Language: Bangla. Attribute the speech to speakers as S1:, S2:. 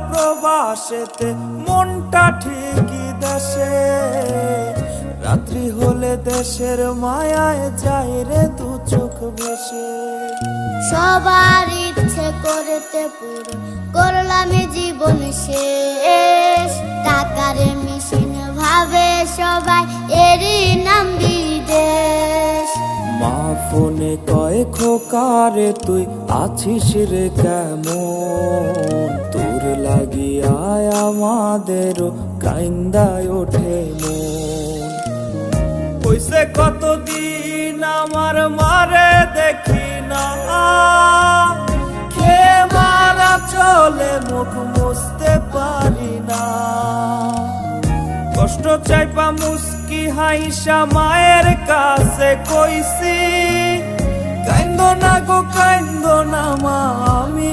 S1: প্রবাসেতে মনটা ঠিকই দেশে, রাত্রি হলে দেশের মায়ায় যায় রে দু চোখ ভেসে।
S2: সবার ইচ্ছে করতে পুরো করলাম জীবন শেষ, টাকার মেশিন ভাবে সবাই এরই নাম বিদেশ।
S1: মা ফোনে কয় খোকারে তুই আছিস রে কেমন, তোর লাগিয়া আমাদেরও কাইন্দায় ওঠে মন। কইছে কতদিন আমার মারে দেখি না, খে মারা চলে মুখ মুছতে পারি না। কষ্ট চাইপা মুস্কি হাইসা মায়ের কাছে কইছি, কাইন্দো না গো কাইন্দো না মা, আমি